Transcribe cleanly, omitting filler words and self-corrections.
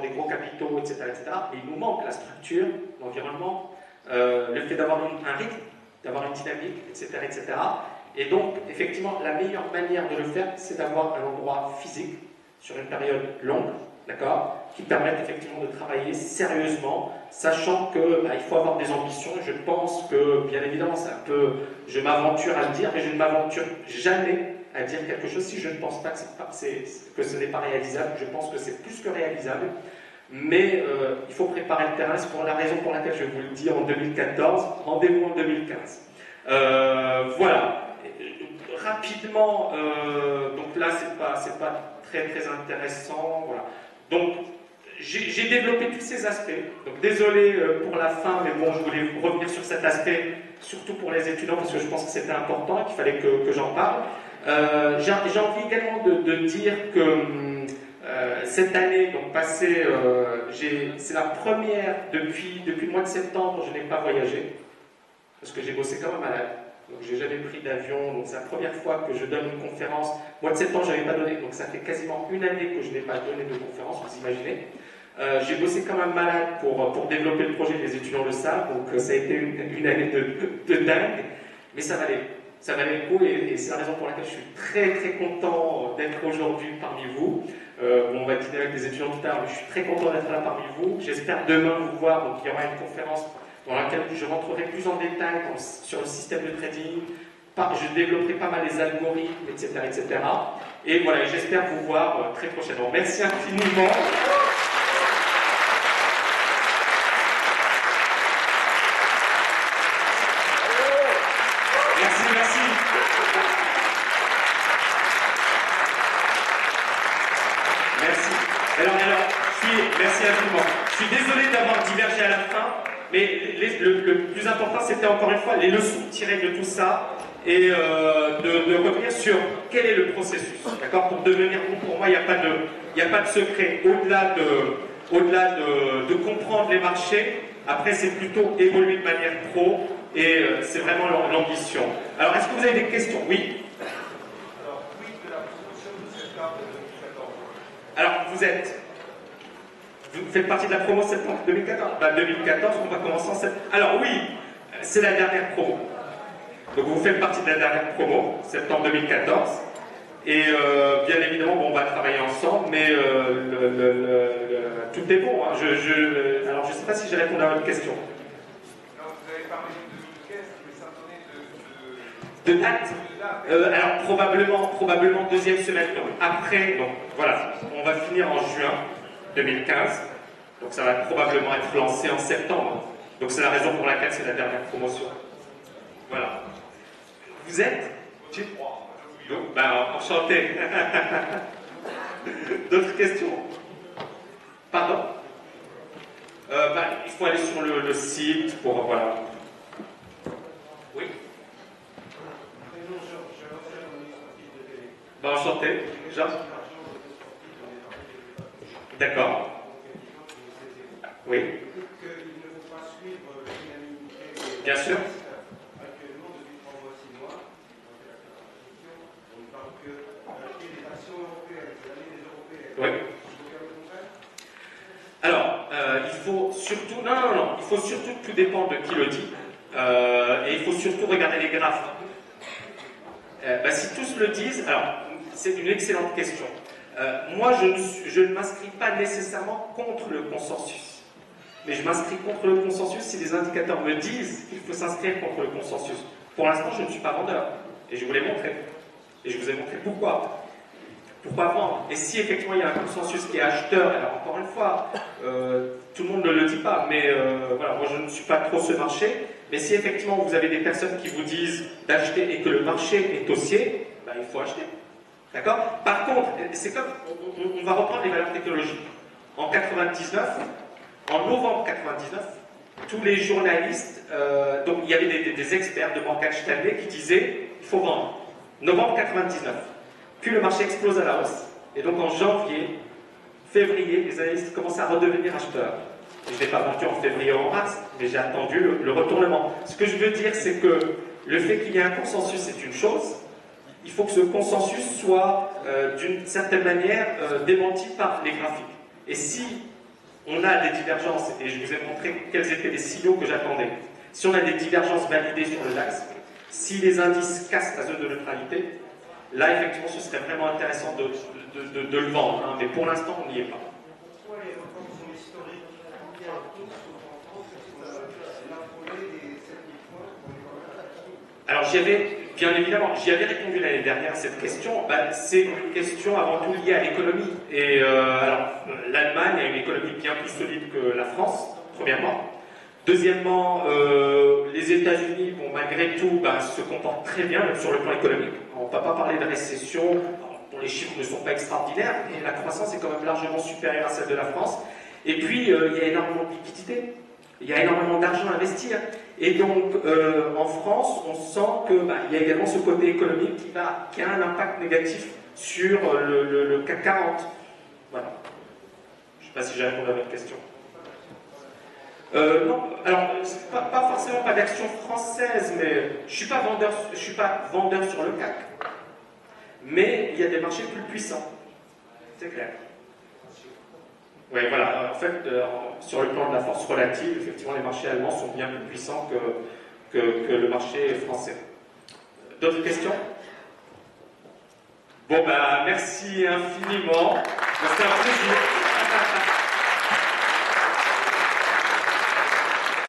des gros capitaux, etc., etc. Et il nous manque la structure, l'environnement, le fait d'avoir un rythme, d'avoir une dynamique, etc., etc. Et donc, effectivement, la meilleure manière de le faire, c'est d'avoir un endroit physique sur une période longue, d'accord, qui permette effectivement de travailler sérieusement, sachant que il faut avoir des ambitions. Je pense que, bien évidemment, c'est un peu, je m'aventure à le dire, mais je ne m'aventure jamais à dire quelque chose si je ne pense pas que ce n'est pas réalisable. Je pense que c'est plus que réalisable, mais il faut préparer le terrain. C'est pour la raison pour laquelle je vais vous le dire en 2014, rendez-vous en 2015. Voilà. Rapidement, donc là c'est pas très intéressant, voilà. Donc j'ai développé tous ces aspects, donc désolé pour la fin, mais bon, je voulais revenir sur cet aspect, surtout pour les étudiants, parce que je pense que c'était important et qu'il fallait que j'en parle. J'ai envie également de dire que cette année, donc passée, c'est la première depuis le mois de septembre, je n'ai pas voyagé, parce que j'ai bossé quand même malade. Donc j'ai jamais pris d'avion, donc c'est la première fois que je donne une conférence. Mois de septembre, je n'avais pas donné, donc ça fait quasiment une année que je n'ai pas donné de conférence, vous imaginez. J'ai bossé quand même malade pour développer le projet, les étudiants le savent, donc ça a été une année de dingue, mais ça valait le coup, et c'est la raison pour laquelle je suis très content d'être aujourd'hui parmi vous. On va dîner avec les étudiants tout à l'heure, mais je suis très content d'être là parmi vous. J'espère demain vous voir, donc il y aura une conférence dans laquelle je rentrerai plus en détail sur le système de trading, je développerai pas mal les algorithmes, etc. Et voilà, j'espère vous voir très prochainement. Merci infiniment. Merci. Merci infiniment. Je suis désolé d'avoir divergé à la fin, mais le plus important, c'était encore une fois les leçons tirées de tout ça et de revenir sur quel est le processus. D'accord. Pour devenir bon, pour moi, il n'y a pas de secret. Au-delà de comprendre les marchés, après, c'est plutôt évoluer de manière pro et c'est vraiment l'ambition. Alors, est-ce que vous avez des questions? Oui. Alors, oui, de la promotion de cette carte de 2014. Alors, vous faites partie de la promo septembre 2014. 2014, on va commencer en septembre. Alors oui, c'est la dernière promo. Donc vous faites partie de la dernière promo, septembre 2014. Et bien évidemment, bon, on va travailler ensemble, mais tout est bon. Hein. Alors je ne sais pas si j'ai répondu à votre question. Alors vous avez parlé de 2015, mais ça donnait de date. Alors probablement deuxième semestre. Donc, après, donc voilà, on va finir en juin 2015, donc ça va probablement être lancé en septembre. Donc c'est la raison pour laquelle c'est la dernière promotion. Voilà. Vous êtes? Donc, enchanté. D'autres questions? Pardon? Il faut aller sur le site pour voilà. Oui. Enchanté. Jean. D'accord. Oui. Bien sûr. Actuellement, depuis 3 mois, 6 mois, on ne parle que d'acheter des actions européennes, des européennes. Oui. Alors, il faut surtout... Non. Il faut surtout, tout dépend de qui le dit, et il faut surtout regarder les graphes. Si tous le disent, alors, c'est une excellente question. Moi, je ne m'inscris pas nécessairement contre le consensus. Mais je m'inscris contre le consensus si les indicateurs me disent qu'il faut s'inscrire contre le consensus. Pour l'instant, je ne suis pas vendeur. Et je vous l'ai montré. Et je vous ai montré pourquoi. Pourquoi vendre? Et si effectivement il y a un consensus qui est acheteur, alors encore une fois, tout le monde ne le dit pas, mais voilà, moi je ne suis pas trop ce marché. Mais si effectivement vous avez des personnes qui vous disent d'acheter et que le marché est haussier, il faut acheter. D'accord? Par contre, c'est comme, on va reprendre les valeurs technologiques. En 99, en novembre 99, tous les journalistes, donc il y avait des experts de Morgan Stanley qui disaient il faut vendre. Novembre 99. Puis le marché explose à la hausse. Et donc en janvier, février, les analystes commencent à redevenir acheteurs. Et je n'ai pas vendu en février ou en mars, mais j'ai attendu le retournement. Ce que je veux dire, c'est que le fait qu'il y ait un consensus, c'est une chose. Il faut que ce consensus soit d'une certaine manière démenti par les graphiques. Et si on a des divergences, et je vous ai montré quels étaient les signaux que j'attendais. Si on a des divergences validées sur le DAX, si les indices cassent la zone de neutralité, là, effectivement, ce serait vraiment intéressant de le vendre, hein, mais pour l'instant, on n'y est pas. Pourquoi les reports historiques qui ont tous en France, c'est l'affolé des 7000 points pour les valeurs? Alors, bien évidemment, j'y avais répondu l'année dernière à cette question. C'est une question avant tout liée à l'économie. Et l'Allemagne a une économie bien plus solide que la France, premièrement. Deuxièmement, les États-Unis, bon, malgré tout, se comportent très bien, même sur le plan économique. On ne va pas parler de récession, dont les chiffres ne sont pas extraordinaires, mais la croissance est quand même largement supérieure à celle de la France. Et puis, il y a énormément de liquidités. Il y a énormément d'argent à investir. Et donc, en France, on sent qu'il y a également ce côté économique qui a un impact négatif sur le CAC 40. Voilà. Je ne sais pas si j'ai répondu à votre question. Non, alors, pas forcément pas d'action française, mais je suis pas vendeur sur le CAC. Mais il y a des marchés plus puissants. C'est clair. Oui, voilà. En fait, sur le plan de la force relative, effectivement, les marchés allemands sont bien plus puissants que le marché français. D'autres questions? Bon, merci infiniment. C'était un plaisir.